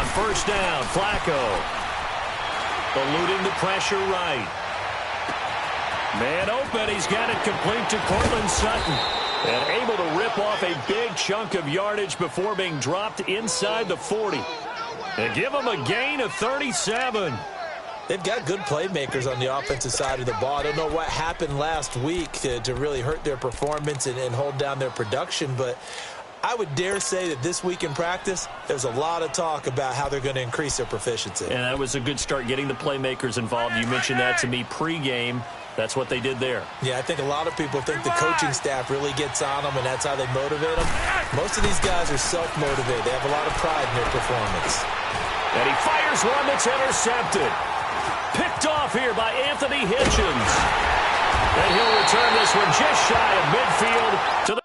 On first down, Flacco. Eluding the pressure right. Man open. He's got it complete to Cortland Sutton. And able to rip off a big chunk of yardage before being dropped inside the 40. And give him a gain of 37. They've got good playmakers on the offensive side of the ball. I don't know what happened last week to really hurt their performance and hold down their production, but I would dare say that this week in practice, there's a lot of talk about how they're going to increase their proficiency. And that was a good start, getting the playmakers involved. You mentioned that to me pregame. That's what they did there. Yeah, I think a lot of people think the coaching staff really gets on them, and that's how they motivate them. Most of these guys are self-motivated. They have a lot of pride in their performance. And he fires one that's intercepted. Picked off here by Anthony Hitchens. And he'll return this one just shy of midfield to the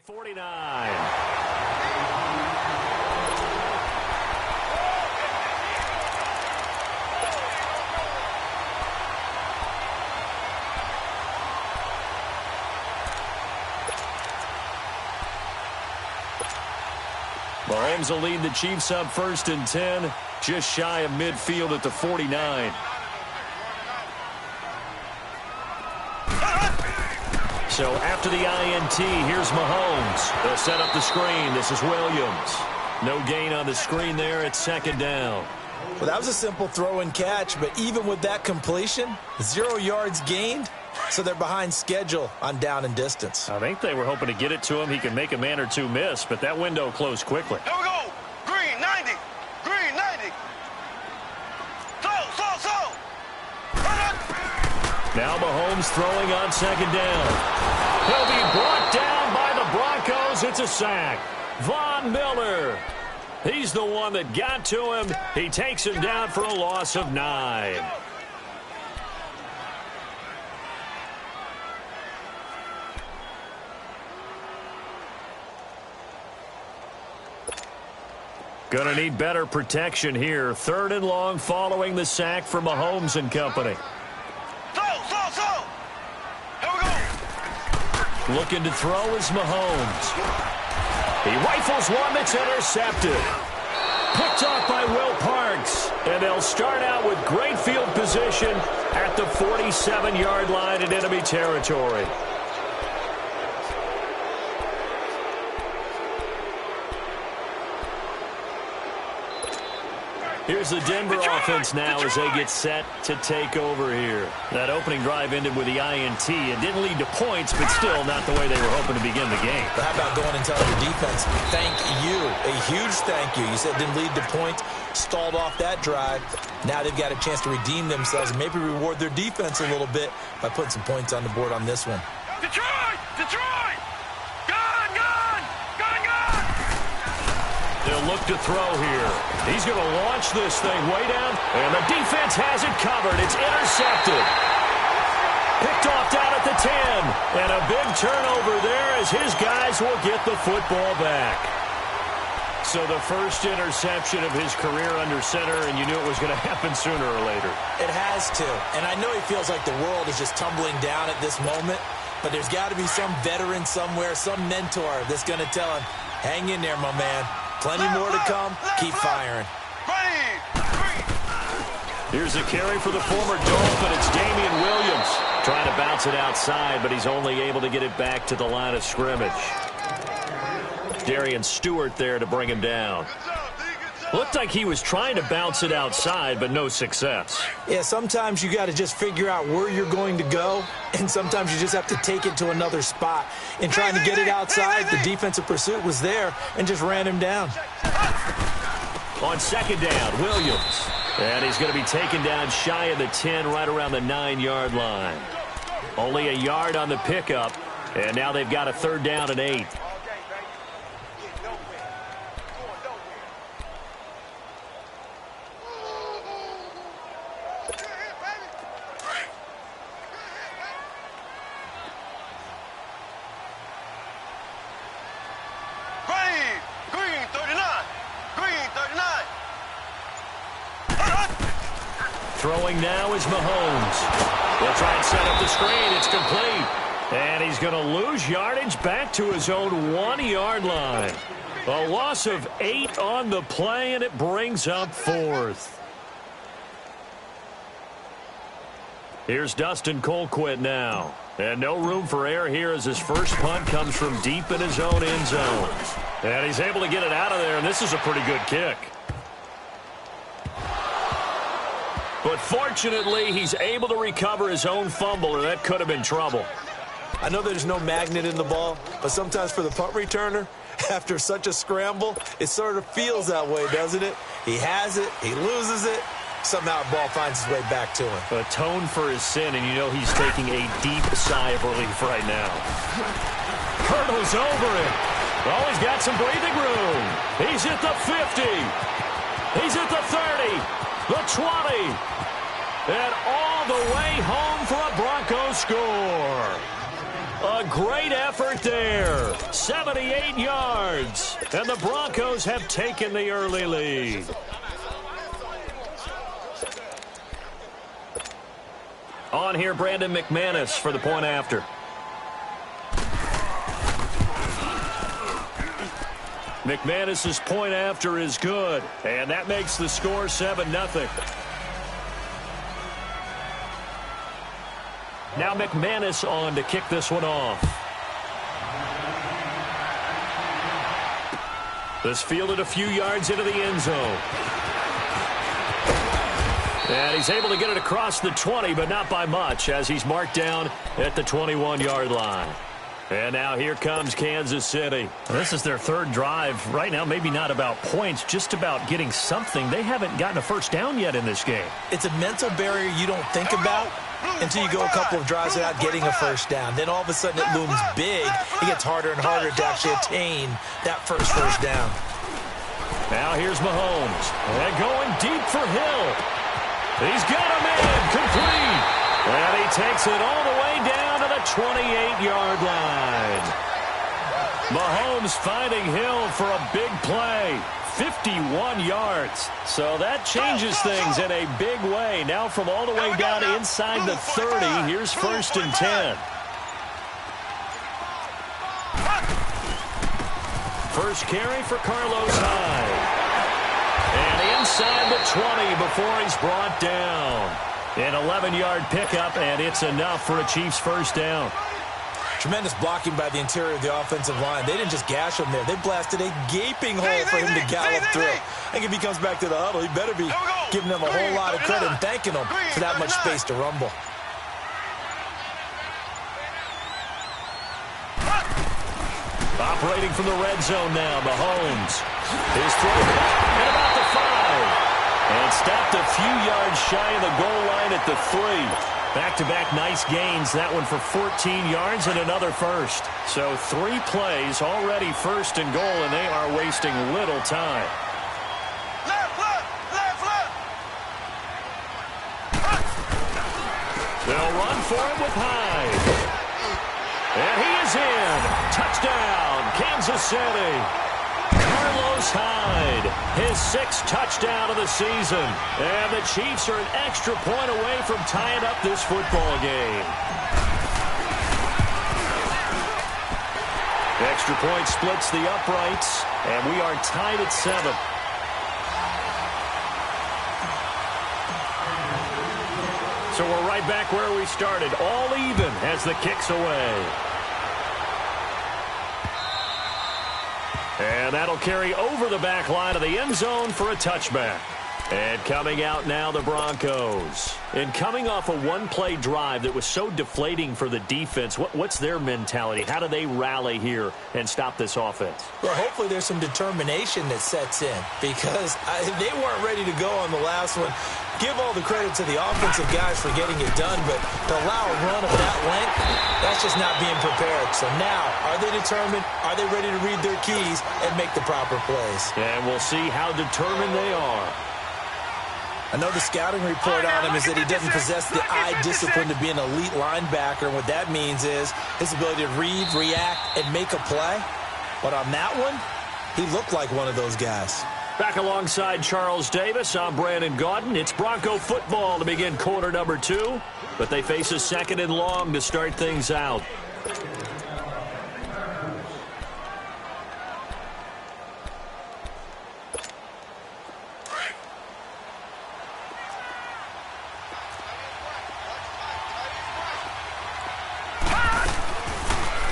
49. Mahomes will lead the Chiefs up first and 10, just shy of midfield at the 49. So after the INT, here's Mahomes. They'll set up the screen. This is Williams. No gain on the screen there. It's second down. Well, that was a simple throw and catch, but even with that completion, 0 yards gained, so they're behind schedule on down and distance. I think they were hoping to get it to him. He could make a man or two miss, but that window closed quickly. Here we go. Green, 90. Green, 90. So. Now Mahomes throwing on second down. He'll be brought down by the Broncos. It's a sack. Von Miller. He's the one that got to him. He takes him down for a loss of 9. Gonna need better protection here. 3rd and long following the sack for Mahomes and company. So. Here we go. Looking to throw is Mahomes. He rifles one that's intercepted. Picked off by Will Parks. And they'll start out with great field position at the 47-yard line in enemy territory. Here's the Denver offense now as they get set to take over here. That opening drive ended with the INT. It didn't lead to points, but still not the way they were hoping to begin the game. But how about going and telling your defense, thank you, a huge thank you. You said it didn't lead to points, stalled off that drive. Now they've got a chance to redeem themselves and maybe reward their defense a little bit by putting some points on the board on this one. Detroit! They'll look to throw here. He's going to launch this thing way down, and the defense has it covered. It's intercepted. Picked off down at the 10, and a big turnover there as his guys will get the football back. So the first interception of his career under center, and you knew it was going to happen sooner or later. It has to, and I know he feels like the world is just tumbling down at this moment, but there's got to be some veteran somewhere, some mentor that's going to tell him, hang in there, my man. Plenty more to come. Keep firing. Here's a carry for the former Dolphin. It's Damian Williams trying to bounce it outside, but he's only able to get it back to the line of scrimmage. Darian Stewart there to bring him down. Looked like he was trying to bounce it outside, but no success. Yeah, sometimes you got to just figure out where you're going to go, and sometimes you just have to take it to another spot. In trying to get it outside, the defensive pursuit was there and just ran him down. On second down, Williams. And he's going to be taken down shy of the 10, right around the 9-yard line. Only a yard on the pickup, and now they've got a 3rd down and 8. Throwing now is Mahomes. They'll try and set up the screen. It's complete. And he's going to lose yardage back to his own 1-yard line. A loss of 8 on the play, and it brings up 4th. Here's Dustin Colquitt now. And no room for error here as his first punt comes from deep in his own end zone. And he's able to get it out of there, and this is a pretty good kick. But fortunately, he's able to recover his own fumble, or that could have been trouble. I know there's no magnet in the ball, but sometimes for the punt returner, after such a scramble, it sort of feels that way, doesn't it? He has it, he loses it, somehow the ball finds its way back to him. Atone for his sin, and you know he's taking a deep sigh of relief right now. Hurdles over it. Oh, he's got some breathing room. He's at the 50. He's at the 30, the 20, and all the way home for a Broncos score. A great effort there. 78 yards. And the Broncos have taken the early lead. On here, Brandon McManus for the point after. McManus's point after is good. And that makes the score 7-0. Now McManus on to kick this one off. This fielded a few yards into the end zone. And he's able to get it across the 20, but not by much, as he's marked down at the 21-yard line. And now here comes Kansas City. This is their third drive. Right now, maybe not about points, just about getting something. They haven't gotten a first down yet in this game. It's a mental barrier you don't think about until you go a couple of drives without getting a first down. Then all of a sudden it looms big. It gets harder and harder to actually attain that first down. Now here's Mahomes. And going deep for Hill. He's got him in. Complete. And he takes it all the way down to the 28-yard line. Mahomes finding Hill for a big play. 51 yards. So that changes things in a big way. Now from all the way down inside the 30, here's 1st and 10. First carry for Carlos Hyde. And inside the 20 before he's brought down. An 11-yard pickup, and it's enough for a Chiefs first down. Tremendous blocking by the interior of the offensive line. They didn't just gash him there. They blasted a gaping hole for him to gallop through. I think if he comes back to the huddle, he better be giving them a whole lot of credit and thanking them for that much space to rumble. Operating from the red zone now, Mahomes. His throw caught at about the 5. And stopped a few yards shy of the goal line at the 3. Back-to-back nice gains. That one for 14 yards and another first. So 3 plays already 1st and goal, and they are wasting little time. Left. They'll run for it with Hyde. And he is in. Touchdown, Kansas City. Carlos Hyde, his 6th touchdown of the season. And the Chiefs are an extra point away from tying up this football game. Extra point splits the uprights, and we are tied at 7. So we're right back where we started, all even as the kick's away. And that'll carry over the back line of the end zone for a touchback. And coming out now, the Broncos. And coming off a one-play drive that was so deflating for the defense, what's their mentality? How do they rally here and stop this offense? Well, hopefully there's some determination that sets in, because they weren't ready to go on the last one. Give all the credit to the offensive guys for getting it done, but to allow a run of that length, that's just not being prepared. So now, are they determined? Are they ready to read their keys and make the proper plays? And we'll see how determined they are. I know the scouting report on him is that he doesn't possess the eye discipline to be an elite linebacker. And what that means is his ability to read, react, and make a play. But on that one, he looked like one of those guys. Back alongside Charles Davis, I'm Brandon Gaudin. It's Bronco football to begin quarter number 2, but they face a second and long to start things out.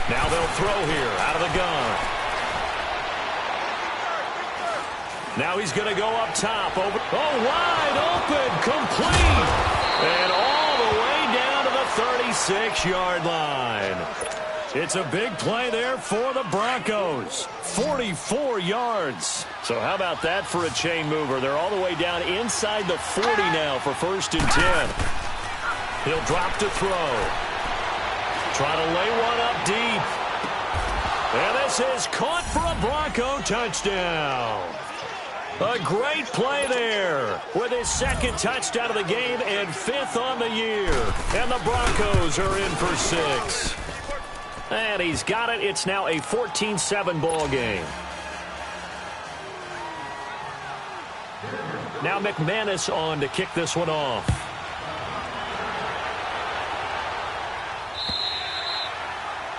Now they'll throw here out of the gun. Now he's going to go up top. Over. Oh, wide open, complete. And all the way down to the 36-yard line. It's a big play there for the Broncos. 44 yards. So how about that for a chain mover? They're all the way down inside the 40 now for 1st and 10. He'll drop to throw. Try to lay one up deep. And this is caught for a Bronco touchdown. A great play there with his 2nd touchdown of the game and 5th on the year. And the Broncos are in for 6. And he's got it. It's now a 14-7 ball game. Now McManus on to kick this one off.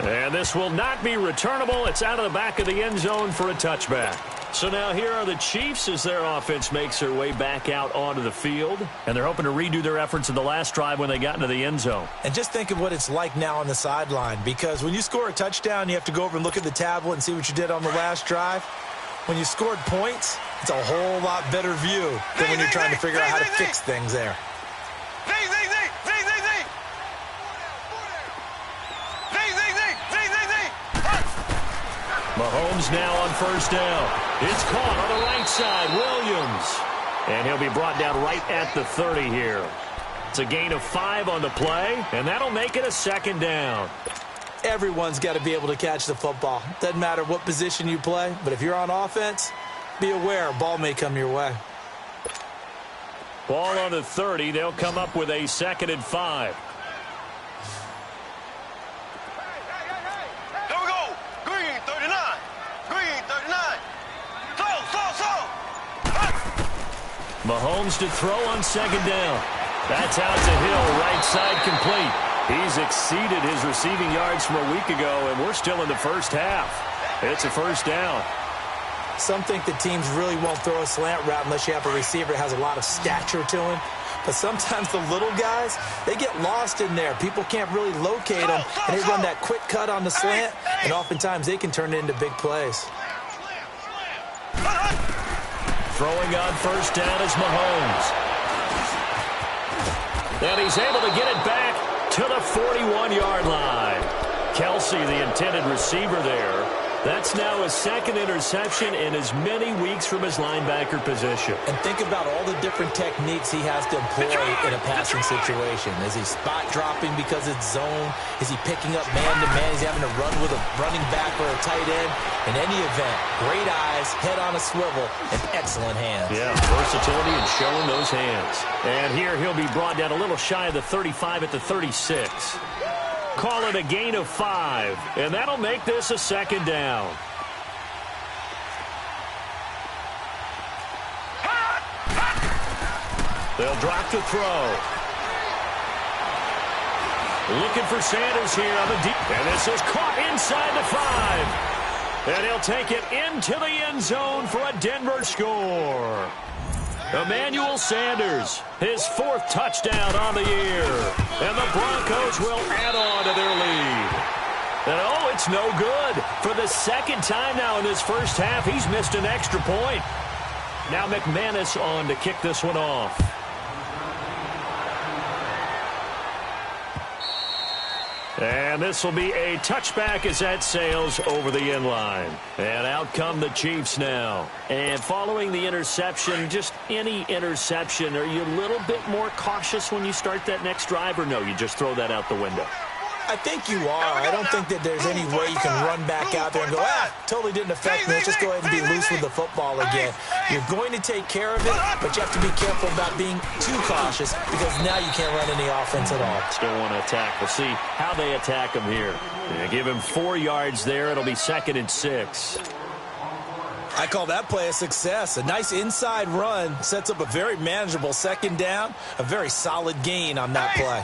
And this will not be returnable. It's out of the back of the end zone for a touchback. So now here are the Chiefs as their offense makes their way back out onto the field. And they're hoping to redo their efforts in the last drive when they got into the end zone. And just think of what it's like now on the sideline, because when you score a touchdown, you have to go over and look at the tablet and see what you did on the last drive. When you scored points, it's a whole lot better view than when you're trying to figure out how to fix things there. Mahomes now on 1st down. It's caught on the right side. Williams. And he'll be brought down right at the 30 here. It's a gain of 5 on the play, and that'll make it a 2nd down. Everyone's got to be able to catch the football. Doesn't matter what position you play, but if you're on offense, be aware, ball may come your way. Ball on the 30. They'll come up with a 2nd and 5. Mahomes to throw on 2nd down. That's out to Hill, right side complete. He's exceeded his receiving yards from a week ago, and we're still in the first half. It's a 1st down. Some think the teams really won't throw a slant route unless you have a receiver that has a lot of stature to him. But sometimes the little guys, they get lost in there. People can't really locate them, and they run that quick cut on the slant, and oftentimes they can turn it into big plays. Throwing on 1st down is Mahomes. And he's able to get it back to the 41-yard line. Kelsey, the intended receiver there. That's now his 2nd interception in as many weeks from his linebacker position. And think about all the different techniques he has to employ in a passing situation. Is he spot dropping because it's zone? Is he picking up man-to-man? Is he having to run with a running back or a tight end? In any event, great eyes, head on a swivel, and excellent hands. Yeah, versatility and showing those hands. And here he'll be brought down a little shy of the 35 at the 36. Call it a gain of 5, and that'll make this a 2nd down. They'll drop to throw. Looking for Sanders here on the deep. And this is caught inside the 5. And he'll take it into the end zone for a Denver score. Emmanuel Sanders, his 4th touchdown on the year. And the Broncos will add on to their lead. And oh, it's no good. For the 2nd time now in this first half, he's missed an extra point. Now McManus on to kick this one off. And this will be a touchback as that sails over the end line. And out come the Chiefs now. And following the interception, just any interception, are you a little bit more cautious when you start that next drive, or no, you just throw that out the window? I think you are. I don't think that there's any way you can run back out there and go, totally didn't affect me. Let's just go ahead and be loose with the football again. You're going to take care of it, but you have to be careful about being too cautious because now you can't run any offense at all. Still want to attack. We'll see how they attack him here. Give him 4 yards there. It'll be 2nd and 6. I call that play a success. A nice inside run sets up a very manageable second down, a very solid gain on that play.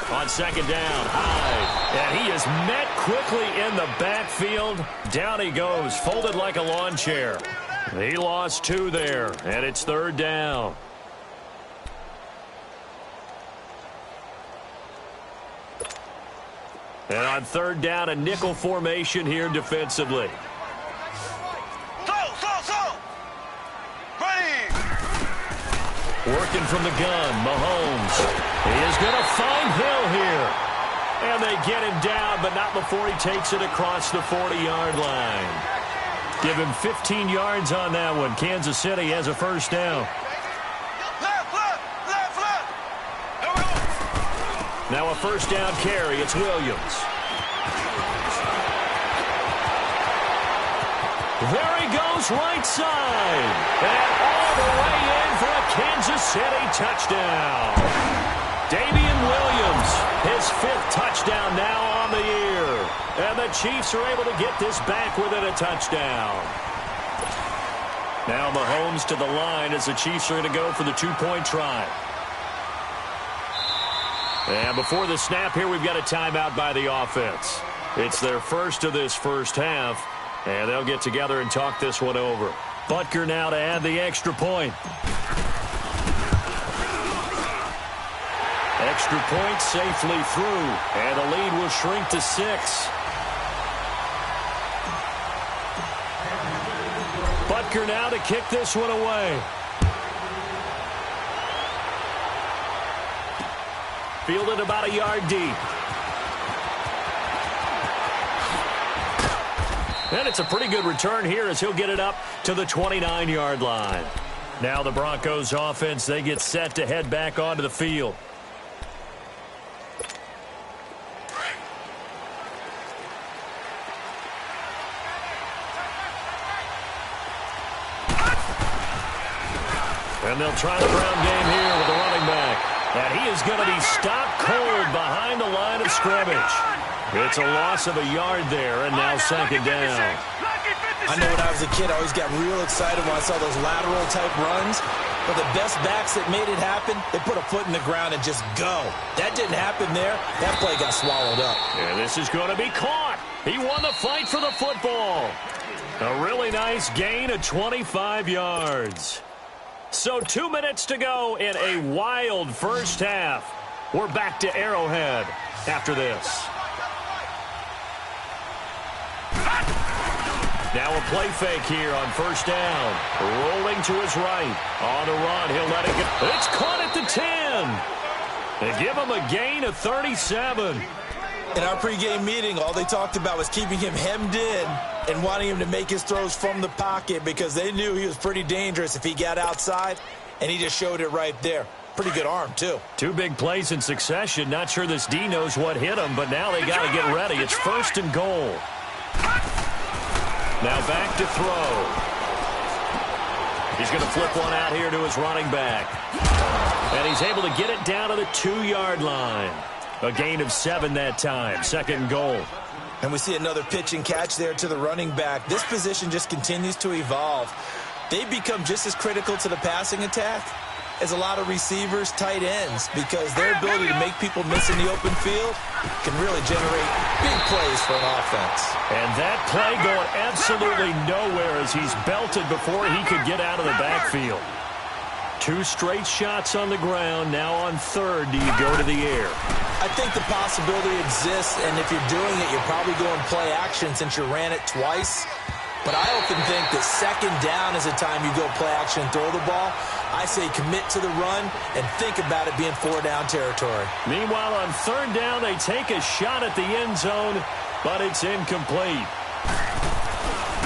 On second down, Hyde, and he is met quickly in the backfield. Down he goes, folded like a lawn chair. He lost 2 there, and it's third down. And on third down, a nickel formation here defensively. Ready. Working from the gun, Mahomes. He is going to find Hill here. And they get him down, but not before he takes it across the 40-yard line. Give him 15 yards on that one. Kansas City has a first down. Left. Now a first down carry. It's Williams. There he goes, right side. And all the way in for a Kansas City touchdown. Damian Williams, his 5th touchdown now on the year. And the Chiefs are able to get this back within a touchdown. Now Mahomes to the line as the Chiefs are going to go for the 2-point try. And before the snap here, we've got a timeout by the offense. It's their first of this first half, and they'll get together and talk this one over. Butker now to add the extra point. Extra point safely through, and the lead will shrink to 6. Butker now to kick this one away. Fielded about a yard deep. And it's a pretty good return here as he'll get it up to the 29-yard line. Now the Broncos offense, they get set to head back onto the field. And they'll try the ground game here with the running back. And he is going to be stopped cold behind the line of scrimmage. It's a loss of a yard there, and now second down. I know when I was a kid, I always got real excited when I saw those lateral-type runs. But the best backs that made it happen, they put a foot in the ground and just go. That didn't happen there. That play got swallowed up. And this is going to be caught. He won the fight for the football. A really nice gain of 25 yards. So 2 minutes to go in a wild first half. We're back to Arrowhead after this. Now a play fake here on first down. Rolling to his right. On the run, he'll let it go. It's caught at the 10. They give him a gain of 37. In our pregame meeting, all they talked about was keeping him hemmed in and wanting him to make his throws from the pocket because they knew he was pretty dangerous if he got outside, and he just showed it right there. Pretty good arm, too. 2 big plays in succession. Not sure this D knows what hit him, but now they got to get ready. It's first and goal. Now back to throw. He's going to flip one out here to his running back. And he's able to get it down to the 2-yard line. A gain of 7 that time. Second and goal. And we see another pitch and catch there to the running back. This position just continues to evolve. They become just as critical to the passing attack as a lot of receivers, tight ends, because their ability to make people miss in the open field can really generate big plays for an offense. And that play going absolutely nowhere as he's belted before he could get out of the backfield. 2 straight shots on the ground. Now on third, do you go to the air? I think the possibility exists, and if you're doing it, you're probably going play action since you ran it twice. But I often think that second down is a time you go play action and throw the ball. I say commit to the run and think about it being 4-down territory. Meanwhile, on third down, they take a shot at the end zone, but it's incomplete.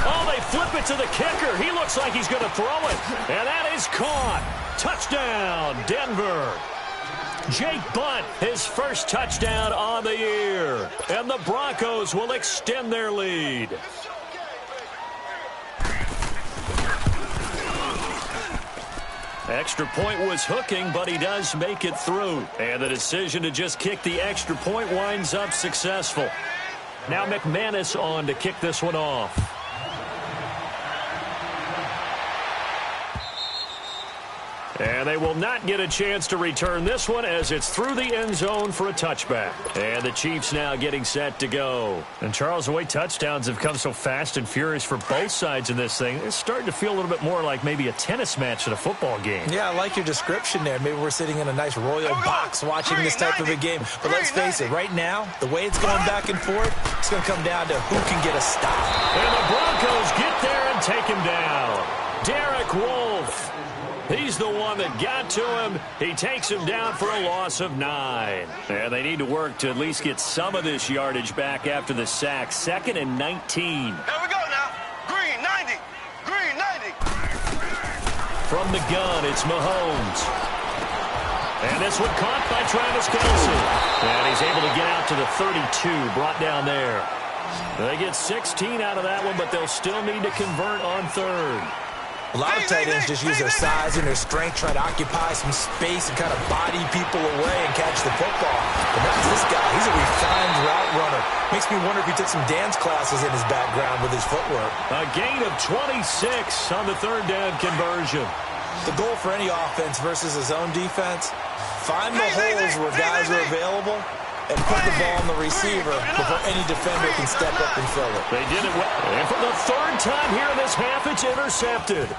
Oh, they flip it to the kicker. He looks like he's going to throw it, and that is caught. Touchdown, Denver. Jake Butt, his first touchdown on the year, and the Broncos will extend their lead. Extra point was hooking, but he does make it through. And the decision to just kick the extra point winds up successful. Now McManus on to kick this one off. And they will not get a chance to return this one as it's through the end zone for a touchback. And the Chiefs now getting set to go. And Charles, the way touchdowns have come so fast and furious for both sides in this thing, it's starting to feel a little bit more like maybe a tennis match at a football game. Yeah, I like your description there. Maybe we're sitting in a nice royal box watching this type of a game. But let's face it, right now, the way it's going back and forth, it's going to come down to who can get a stop. And the Broncos get there and take him down. Derek Wolfe. He's the one that got to him. He takes him down for a loss of 9. And they need to work to at least get some of this yardage back after the sack. 2nd and 19. Here we go now. Green 90. Green 90. From the gun, it's Mahomes. And this one caught by Travis Kelce. And he's able to get out to the 32, brought down there. They get 16 out of that one, but they'll still need to convert on 3rd. A lot of tight ends just use their size and their strength, try to occupy some space and kind of body people away and catch the football. But that's this guy. He's a refined route runner. Makes me wonder if he took some dance classes in his background with his footwork. A gain of 26 on the 3rd down conversion. The goal for any offense versus his own defense, find the holes where guys are available and put the ball on the receiver before any defender can step up and fill it. They did it well. And for the 3rd time here in this half, it's intercepted.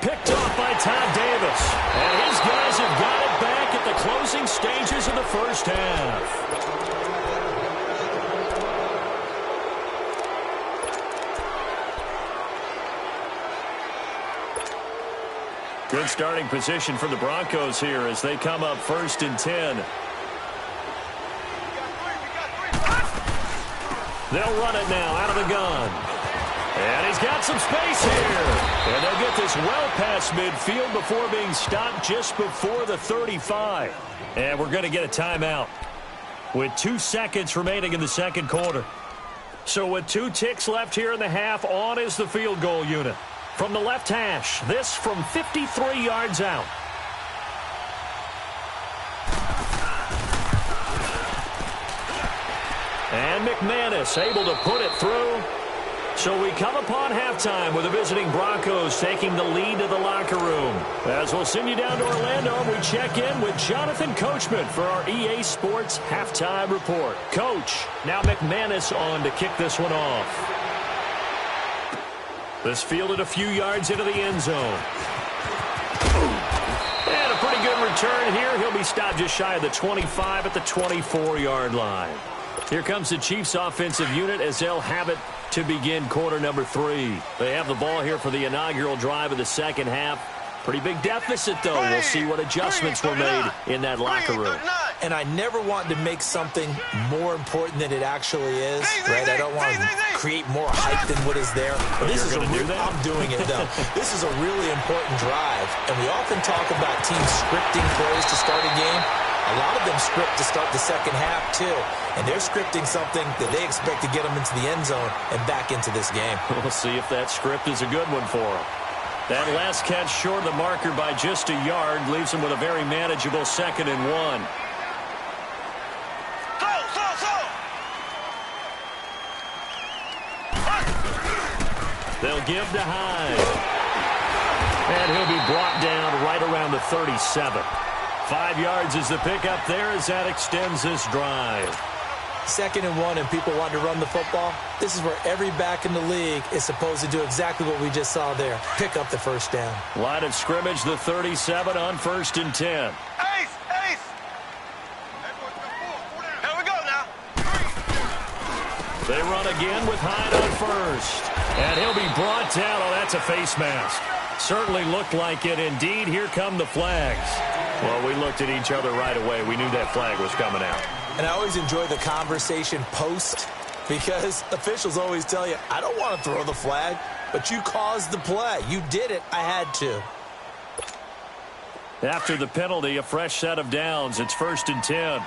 Picked off by Todd Davis. And his guys have got it back at the closing stages of the first half. Good starting position for the Broncos here as they come up 1st and 10. They'll run it now out of the gun. And he's got some space here. And they'll get this well past midfield before being stopped just before the 35. And we're going to get a timeout with 2 seconds remaining in the 2nd quarter. So with 2 ticks left here in the half, on is the field goal unit. From the left hash, this from 53 yards out. And McManus able to put it through. So we come upon halftime with the visiting Broncos taking the lead to the locker room. As we'll send you down to Orlando, we check in with Jonathan Coachman for our EA Sports Halftime Report. Coach, now McManus on to kick this one off. This fielded a few yards into the end zone. And a pretty good return here. He'll be stopped just shy of the 25 at the 24-yard line. Here comes the Chiefs offensive unit as they'll have it to begin quarter number 3. They have the ball here for the inaugural drive of the 2nd half. Pretty big deficit, though. We'll see what adjustments were made in that locker room. And I never want to make something more important than it actually is, right? I don't want to create more hype than what is there. But this is I'm doing it, though. This is a really important drive. And we often talk about teams scripting plays to start a game. A lot of them script to start the 2nd half, too. And they're scripting something that they expect to get them into the end zone and back into this game. We'll see if that script is a good one for them. That last catch short of the marker by just a yard leaves them with a very manageable 2nd and 1. They'll give to Hyde. And he'll be brought down right around the 37. 5 yards is the pickup there as that extends this drive. 2nd and 1 and people want to run the football. This is where every back in the league is supposed to do exactly what we just saw there. Pick up the first down. Line of scrimmage, the 37 on 1st and 10. Ace! Ace! Here we go now. They run again with Hyde on 1st. And he'll be brought down. Oh, that's a face mask. Certainly looked like it. Indeed, here come the flags. Well, we looked at each other right away. We knew that flag was coming out. And I always enjoy the conversation post because officials always tell you, I don't want to throw the flag, but you caused the play. You did it. I had to. After the penalty, a fresh set of downs. It's 1st and 10.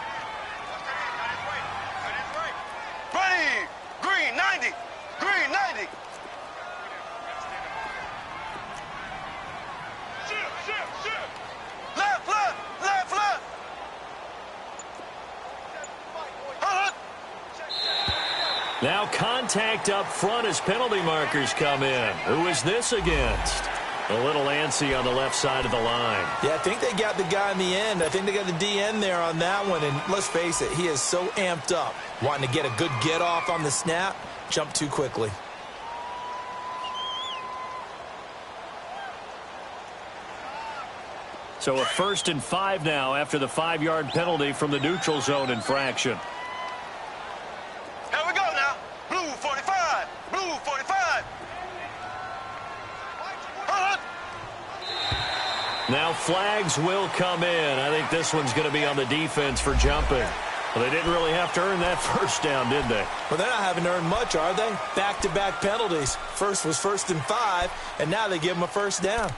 Ready! Green 90! Green 90! Left, left, left, left! Now contact up front as penalty markers come in. Who is this against? A little antsy on the left side of the line. Yeah, I think they got the guy in the end. I think they got the DN there on that one. And let's face it, he is so amped up, wanting to get a good get-off on the snap, jump too quickly. So a 1st and 5 now after the 5-yard penalty from the neutral zone infraction. Here we go now. Blue 45. Blue 45. Now flags will come in. I think this one's going to be on the defense for jumping. Well, they didn't really have to earn that first down, did they? Well, they're not having to earn much, are they? Back-to-back penalties. First was 1st and 5, and now they give them a first down.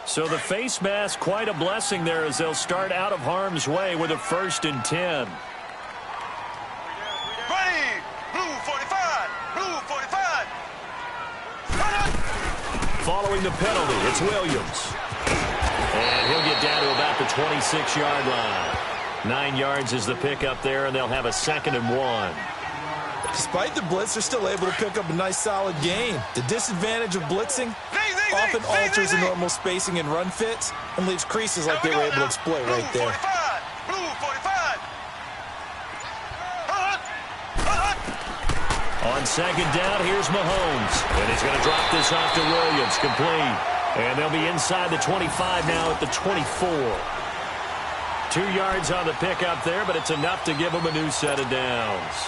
So the face mask, quite a blessing there as they'll start out of harm's way with a 1st and 10. Ready. Blue 45. Blue 45. Following the penalty, it's Williams. And he'll get down to about the 26-yard line. 9 yards is the pickup there, and they'll have a 2nd and 1. Despite the blitz, they're still able to pick up a nice, solid gain. The disadvantage of blitzing often alters the normal spacing and run fits and leaves creases like they were able to exploit right there. Blue 45. On 2nd down, here's Mahomes. And he's going to drop this off to Williams, complete. And they'll be inside the 25 now at the 24. 2 yards on the pickup there, but it's enough to give them a new set of downs.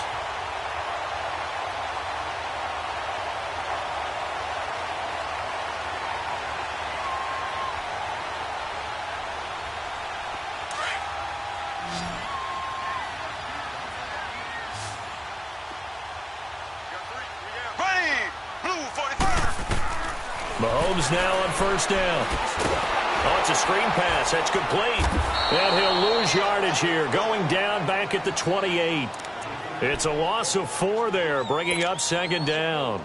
Mahomes now on 1st down. Oh, it's a screen pass. That's complete. And he'll lose yardage here, going down back at the 28. It's a loss of 4 there, bringing up 2nd down.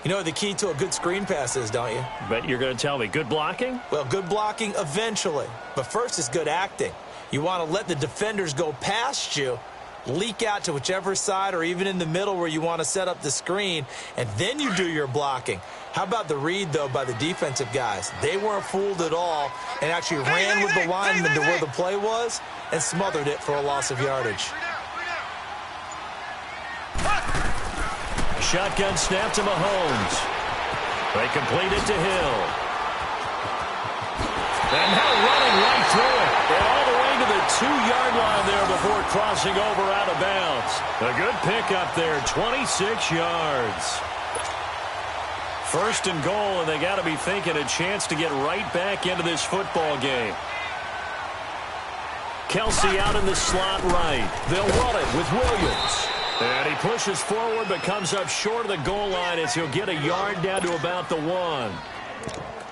You know what the key to a good screen pass is, don't you? Bet you're going to tell me. Good blocking? Well, good blocking eventually. But first is good acting. You want to let the defenders go past you, leak out to whichever side or even in the middle where you want to set up the screen, and then you do your blocking. How about the read, though, by the defensive guys? They weren't fooled at all and actually ran with the lineman to where the play was and smothered it for a loss of yardage. Shotgun snap to Mahomes. They complete it to Hill. And now running right through it. And all the way to the 2-yard line there before crossing over out of bounds. A good pickup there, 26 yards. 1st and goal, and they got to be thinking a chance to get right back into this football game. Kelsey out in the slot right. They'll run it with Williams. And he pushes forward but comes up short of the goal line as he'll get a yard down to about the 1.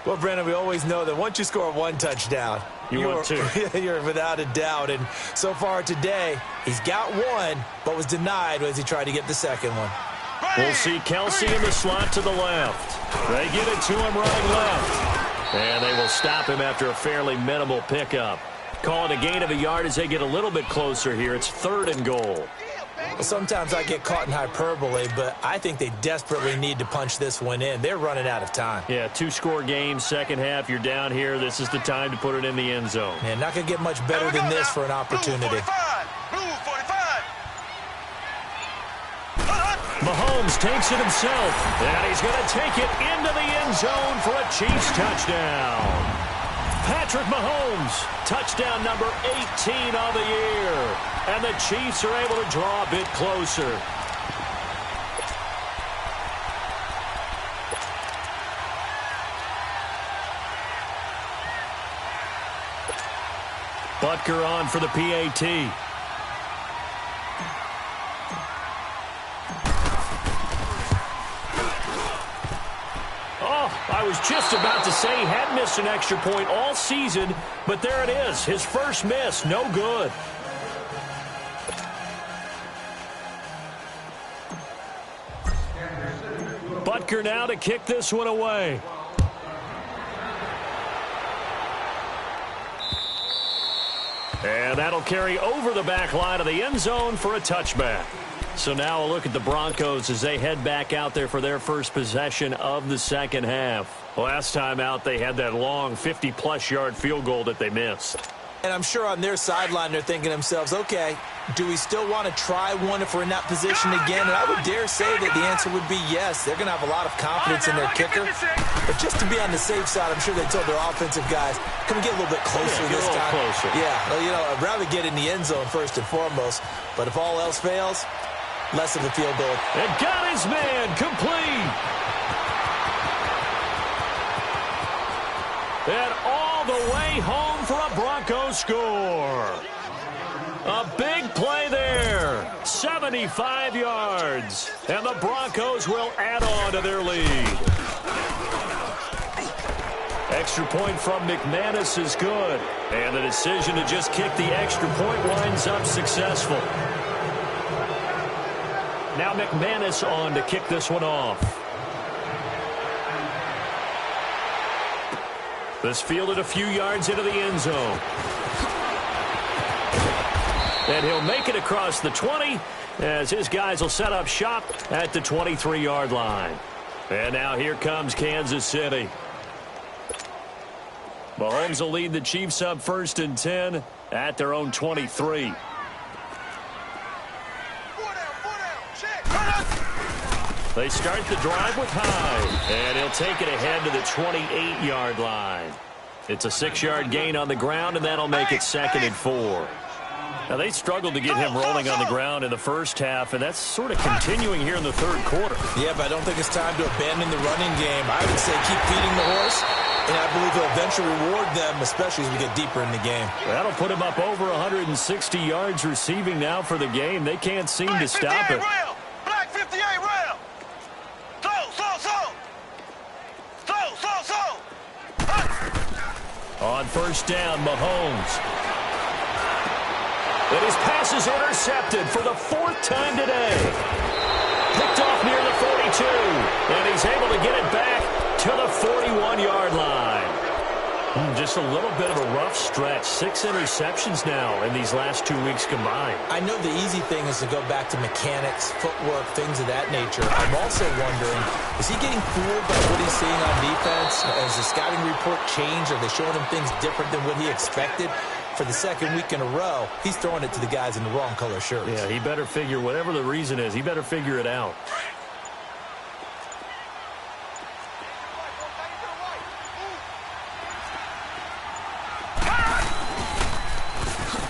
Well, Brandon, we always know that once you score 1 touchdown, you're without a doubt. And so far today, he's got 1, but was denied as he tried to get the 2nd one. We'll see Kelsey in the slot to the left. They get it to him running left. And they will stop him after a fairly minimal pickup. Call it a gain of a yard as they get a little bit closer here. It's 3rd and goal. Well, sometimes I get caught in hyperbole, but I think they desperately need to punch this one in. They're running out of time. Yeah, 2-score game, second half. You're down here. This is the time to put it in the end zone. Man, not going to get much better than this for an opportunity. Blue 45. Mahomes takes it himself, and he's going to take it into the end zone for a Chiefs touchdown. Patrick Mahomes, touchdown number 18 of the year. And the Chiefs are able to draw a bit closer. Butker on for the PAT. I was just about to say he hadn't missed an extra point all season, but there it is. His first miss, no good. Butker now to kick this one away. And that'll carry over the back line of the end zone for a touchback. So now a look at the Broncos as they head back out there for their first possession of the second half. Last time out, they had that long 50-plus yard field goal that they missed. And I'm sure on their sideline they're thinking to themselves, okay, do we still want to try one if we're in that position again? And I would dare say that the answer would be yes. They're going to have a lot of confidence in their kicker. But just to be on the safe side, I'm sure they told their offensive guys, come get a little bit closer this time. Closer. Yeah, well, you know, I'd rather get in the end zone first and foremost. But if all else fails, less of a field goal. And got his man complete. And all the way home for a Broncos score. A big play there. 75 yards. And the Broncos will add on to their lead. Extra point from McManus is good. And the decision to just kick the extra point winds up successful. Now McManus on to kick this one off. This fielded a few yards into the end zone. And he'll make it across the 20 as his guys will set up shop at the 23-yard line. And now here comes Kansas City. Mahomes will lead the Chiefs up 1st and 10 at their own 23. They start the drive with Hyde, and he'll take it ahead to the 28-yard line. It's a 6-yard gain on the ground, and that'll make it 2nd and 4. Now, they struggled to get him rolling on the ground in the first half, and that's sort of continuing here in the third quarter. Yeah, but I don't think it's time to abandon the running game. I would say keep feeding the horse, and I believe he'll eventually reward them, especially as we get deeper in the game. That'll put him up over 160 yards receiving now for the game. They can't seem to stop it. Black 58 rail. On 1st down, Mahomes. And his pass is intercepted for the 4th time today. Picked off near the 42. And he's able to get it back to the 41-yard line. Just a little bit of a rough stretch. 6 interceptions now in these last 2 weeks combined. I know the easy thing is to go back to mechanics, footwork, things of that nature. I'm also wondering, is he getting fooled by what he's seeing on defense? Has the scouting report changed? Are they showing him things different than what he expected? For the 2nd week in a row, he's throwing it to the guys in the wrong color shirts. Yeah, he better figure, whatever the reason is, he better figure it out.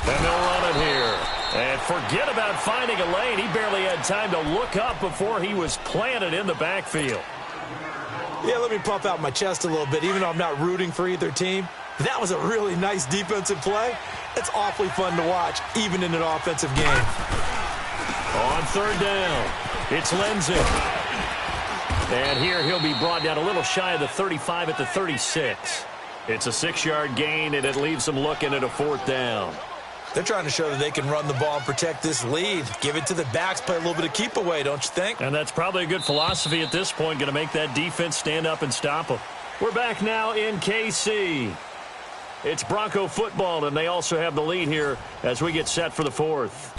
And they'll run it here. And forget about finding a lane. He barely had time to look up before he was planted in the backfield. Yeah, let me puff out my chest a little bit. Even though I'm not rooting for either team, that was a really nice defensive play. It's awfully fun to watch, even in an offensive game. On 3rd down, it's Lindsay. And here he'll be brought down a little shy of the 35 at the 36. It's a 6-yard gain, and it leaves them looking at a 4th down. They're trying to show that they can run the ball and protect this lead. Give it to the backs, play a little bit of keep away, don't you think? And that's probably a good philosophy at this point, going to make that defense stand up and stop them. We're back now in KC. It's Bronco football, and they also have the lead here as we get set for the 4th.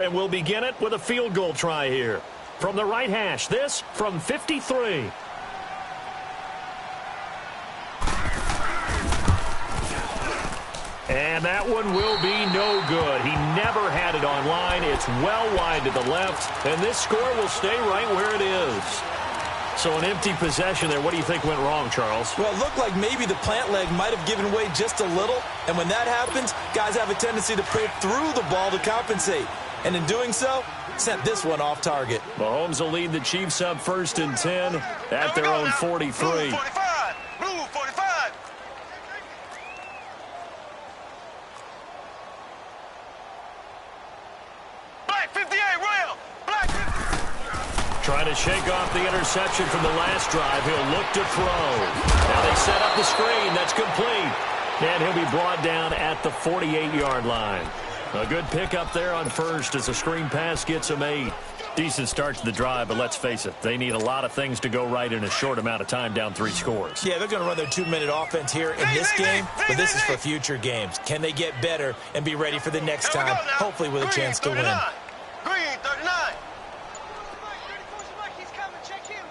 And we'll begin it with a field goal try here. From the right hash, this from 53. And that one will be no good. He never had it on line. It's well wide to the left, and this score will stay right where it is. So an empty possession there. What do you think went wrong, Charles? Well, it looked like maybe the plant leg might have given way just a little, and when that happens, guys have a tendency to pull through the ball to compensate. And in doing so, sent this one off target. Mahomes will lead the Chiefs up 1st and 10 at their own 43. Blue 45. Blue 45. Black 58 rail. Black 58. Trying to shake off the interception from the last drive. He'll look to throw. Now they set up the screen. That's complete. And he'll be brought down at the 48-yard line. A good pickup there on first as a screen pass gets them 8. Decent start to the drive, but let's face it, they need a lot of things to go right in a short amount of time, down 3 scores. Yeah, they're going to run their 2-minute offense here in this game, but this is for future games. Can they get better and be ready for the next time, hopefully with a chance to win? Green 39. He's coming. Check him.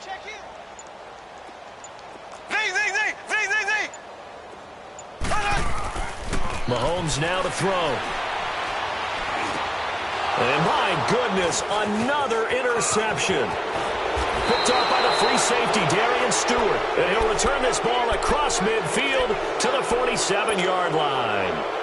Mahomes now to throw. And my goodness, another interception. Picked off by the free safety, Darian Stewart. And he'll return this ball across midfield to the 47-yard line.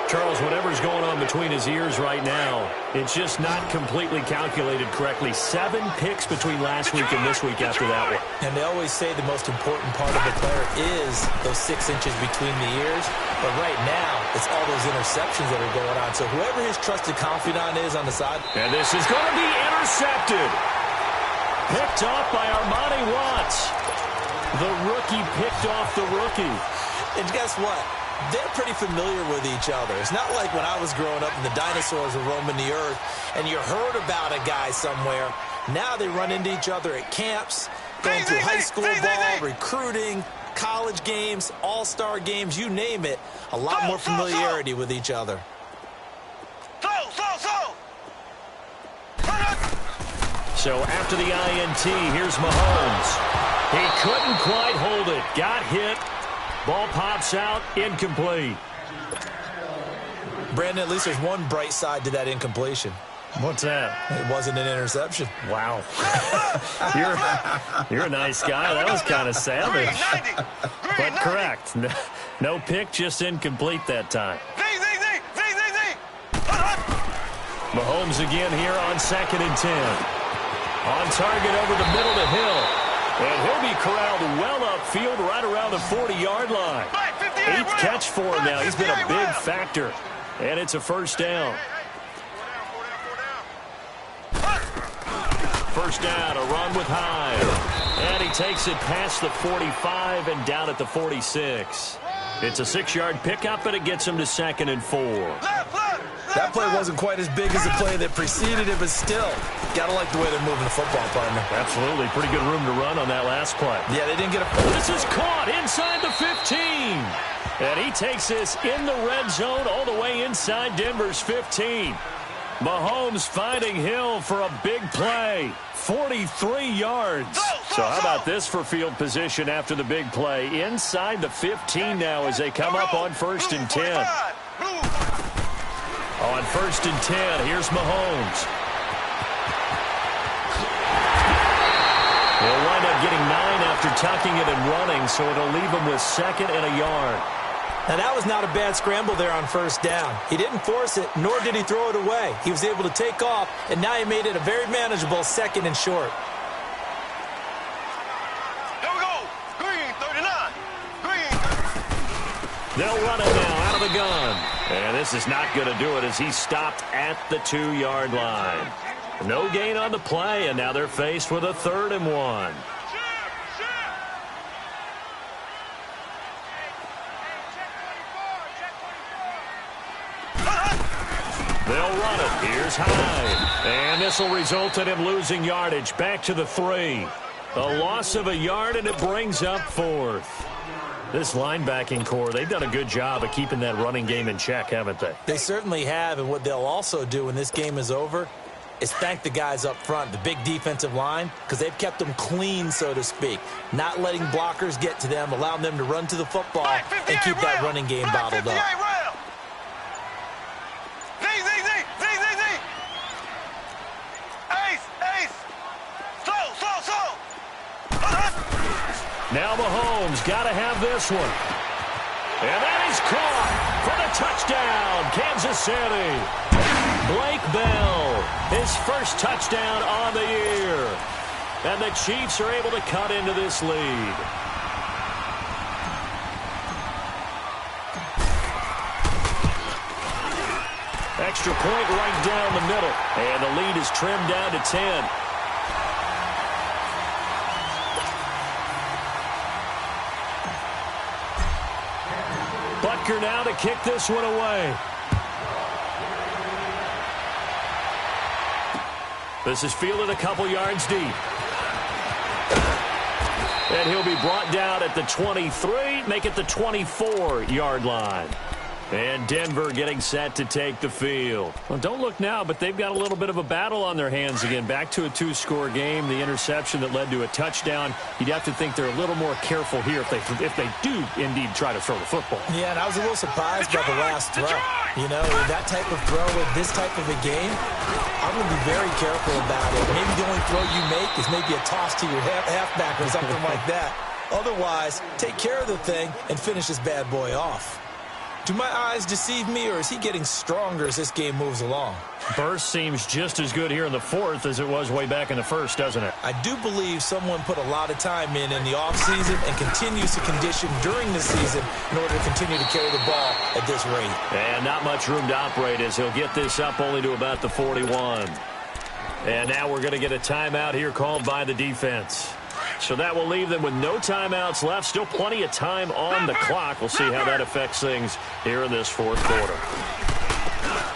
Charles, whatever's going on between his ears right now, it's just not completely calculated correctly. 7 picks between last week and this week after that one. And they always say the most important part of the player is those 6 inches between the ears. But right now, it's all those interceptions that are going on. So whoever his trusted confidant is on the side. And this is going to be intercepted. Picked off by Armani Watts. The rookie picked off the rookie. And guess what? They're pretty familiar with each other. It's not like when I was growing up and the dinosaurs were roaming the earth and you heard about a guy somewhere. Now they run into each other at camps, going through high school ball, recruiting, college games, all-star games, you name it. A lot more familiarity with each other. So after the INT, here's Mahomes. He couldn't quite hold it. Got hit. Ball pops out, incomplete. Brandon, at least there's one bright side to that incompletion. What's that? It wasn't an interception. Wow. You're a nice guy. That was kind of savage. But correct. No pick, just incomplete that time. Mahomes again here on 2nd and 10. On target over the middle to Hill. And he'll be corralled well upfield right around the 40-yard line. 8th catch for him now. He's been a big factor. And it's a first down. First down, a run with Hyde. And he takes it past the 45 and down at the 46. It's a 6-yard pickup, and it gets him to 2nd and 4. That play wasn't quite as big as the play that preceded it, but still, gotta like the way they're moving the football, partner. Absolutely. Pretty good room to run on that last play. Yeah, they didn't get a... This is caught inside the 15. And he takes this in the red zone all the way inside Denver's 15. Mahomes finding Hill for a big play. 43 yards. So how about this for field position after the big play? Inside the 15 now as they come up on 1st and 10. On 1st and 10, here's Mahomes. He'll wind up getting 9 after tucking it and running, so it'll leave him with 2nd and a yard. Now, that was not a bad scramble there on 1st down. He didn't force it, nor did he throw it away. He was able to take off, and now he made it a very manageable 2nd and short. Here we go. Green 39. Green. They'll run it now out of the gun. And this is not going to do it as he's stopped at the 2-yard line. No gain on the play, and now they're faced with a 3rd and 1. They'll run it. Here's Hyde. And this will result in him losing yardage back to the 3. A loss of a yard, and it brings up 4th. This linebacking core, they've done a good job of keeping that running game in check, haven't they? They certainly have, and what they'll also do when this game is over is thank the guys up front, the big defensive line, because they've kept them clean, so to speak. Not letting blockers get to them, allowing them to run to the football and keep that running game bottled up. Now Mahomes got to have this one. And that is caught for the touchdown, Kansas City. Blake Bell, his first touchdown on the year. And the Chiefs are able to cut into this lead. Extra point right down the middle. And the lead is trimmed down to 10. Butker now to kick this one away. This is fielded a couple yards deep. And he'll be brought down at the 23, make it the 24-yard line. And Denver getting set to take the field. Well, don't look now, but they've got a little bit of a battle on their hands again. Back to a two-score game. The interception that led to a touchdown. You'd have to think they're a little more careful here if they do indeed try to throw the football. Yeah, and I was a little surprised by the last throw. You know, that type of throw in this type of a game, I'm going to be very careful about it. Maybe the only throw you make is maybe a toss to your halfback or something like that. Otherwise, take care of the thing and finish this bad boy off. Do my eyes deceive me, or is he getting stronger as this game moves along? Burst seems just as good here in the fourth as it was way back in the first, doesn't it? I do believe someone put a lot of time in the offseason and continues to condition during the season in order to continue to carry the ball at this rate. And not much room to operate as he'll get this up only to about the 41. And now we're going to get a timeout here called by the defense. So that will leave them with no timeouts left. Still plenty of time on the clock. We'll see how that affects things here in this fourth quarter.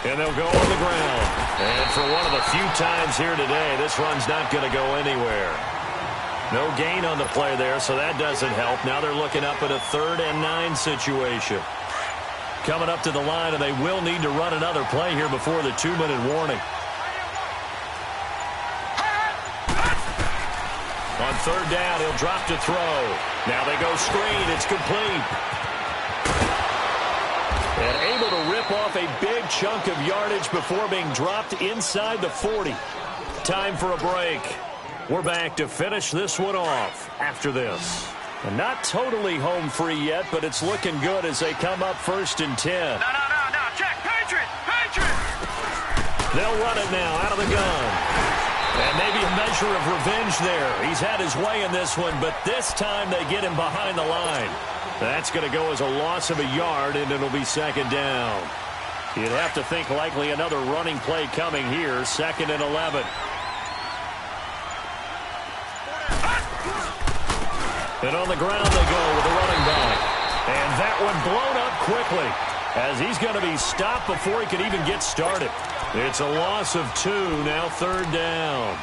And they'll go on the ground. And for one of the few times here today, this run's not going to go anywhere. No gain on the play there, so that doesn't help. Now they're looking up at a 3rd and 9 situation. Coming up to the line, and they will need to run another play here before the 2-minute warning. On 3rd down, he'll drop to throw. Now they go screen. It's complete. And able to rip off a big chunk of yardage before being dropped inside the 40. Time for a break. We're back to finish this one off after this. And not totally home free yet, but it's looking good as they come up 1st and 10. No. Check. Patriot. They'll run it now out of the gun. And maybe a measure of revenge there. He's had his way in this one, but this time they get him behind the line. That's going to go as a loss of a yard, and it'll be 2nd down. You'd have to think likely another running play coming here, 2nd and 11. And on the ground they go with a running back. And that one blown up quickly as he's going to be stopped before he can even get started. It's a loss of 2, now 3rd down.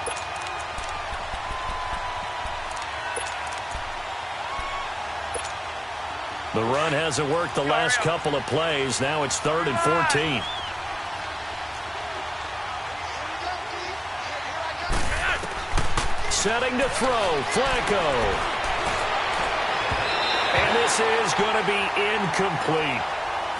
The run hasn't worked the last couple of plays. Now it's 3rd and 14. Setting to throw, Flacco. And this is going to be incomplete.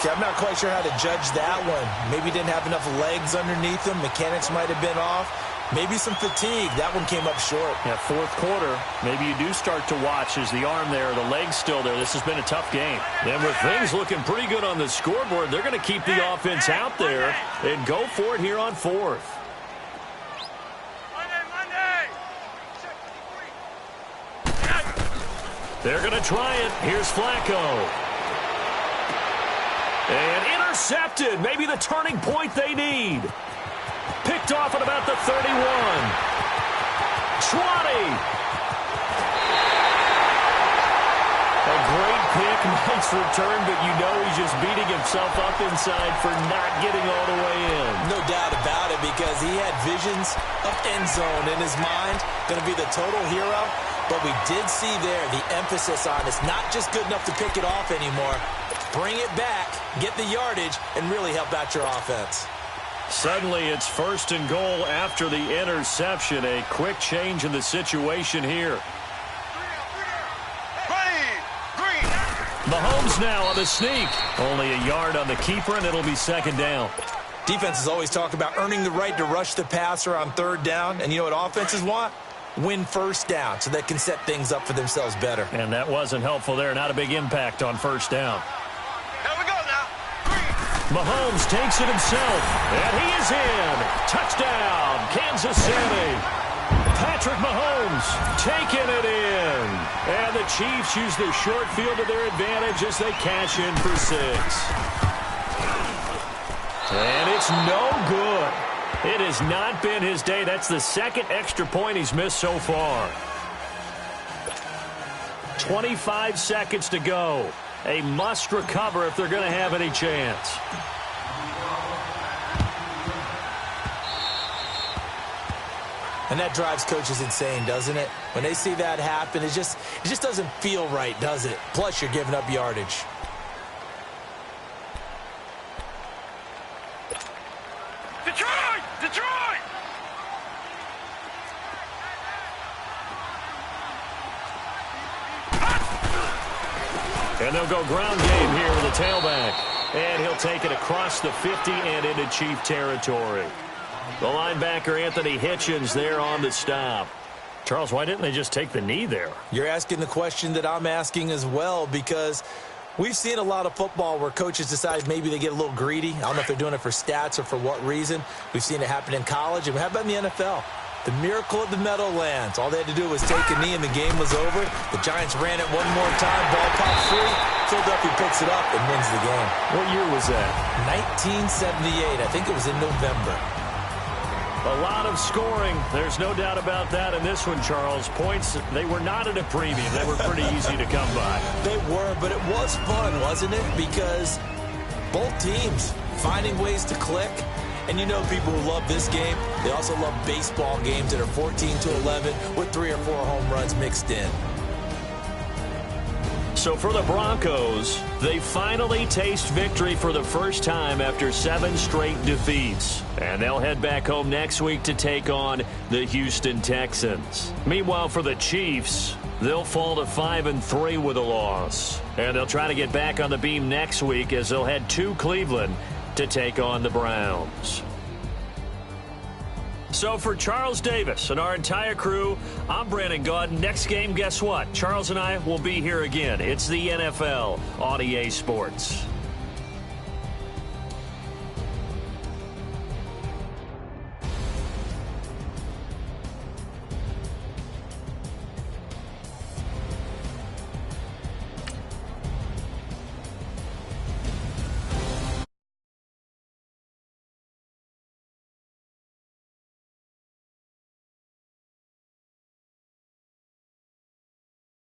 I'm not quite sure how to judge that one. Maybe didn't have enough legs underneath him. Mechanics might have been off. Maybe some fatigue. That one came up short. Yeah, 4th quarter, maybe you do start to watch as the arm there, the leg's still there. This has been a tough game. And with things looking pretty good on the scoreboard, they're going to keep the offense out there and go for it here on 4th. Monday. They're going to try it. Here's Flacco. And intercepted. Maybe the turning point they need. Picked off at about the 31. 20. A great pick, nice return, but you know he's just beating himself up inside for not getting all the way in. No doubt about it, because he had visions of end zone in his mind. Going to be the total hero. But we did see there the emphasis on it's not just good enough to pick it off anymore. Bring it back, get the yardage, and really help out your offense. Suddenly it's 1st and goal after the interception. A quick change in the situation here. Green. Mahomes now on the sneak. Only a yard on the keeper, and it'll be 2nd down. Defenses always talk about earning the right to rush the passer on 3rd down. And you know what offenses want? Win 1st down so they can set things up for themselves better. And that wasn't helpful there. Not a big impact on 1st down. Here we go now. Mahomes takes it himself, and he is in. Touchdown, Kansas City. Patrick Mahomes taking it in. And the Chiefs use the short field to their advantage as they cash in for 6. And it's no good. It has not been his day. That's the 2nd extra point he's missed so far. 25 seconds to go. A must recover if they're going to have any chance. And that drives coaches insane, doesn't it? When they see that happen, it just doesn't feel right, does it? Plus, you're giving up yardage. Detroit! Detroit! And they'll go ground game here with the tailback. And he'll take it across the 50 and into Chief territory. The linebacker, Anthony Hitchens, there on the stop. Charles, why didn't they just take the knee there? You're asking the question that I'm asking as well, because we've seen a lot of football where coaches decide maybe they get a little greedy. I don't know if they're doing it for stats or for what reason. We've seen it happen in college. And how about in the NFL? The miracle of the Meadowlands. All they had to do was take a knee and the game was over. The Giants ran it one more time. Ball popped free. Philadelphia picks it up and wins the game. What year was that? 1978. I think it was in November. A lot of scoring. There's no doubt about that in this one, Charles. Points, they were not at a premium. They were pretty easy to come by. They were, but it was fun, wasn't it? Because both teams finding ways to click. And you know people who love this game, they also love baseball games that are 14-11 with 3 or 4 home runs mixed in. So for the Broncos, they finally taste victory for the first time after 7 straight defeats. And they'll head back home next week to take on the Houston Texans. Meanwhile, for the Chiefs, they'll fall to 5-3 with a loss. And they'll try to get back on the beam next week as they'll head to Cleveland to take on the Browns. So for Charles Davis and our entire crew, I'm Brandon Gaudin. Next game, guess what? Charles and I will be here again. It's the NFL on EA Sports.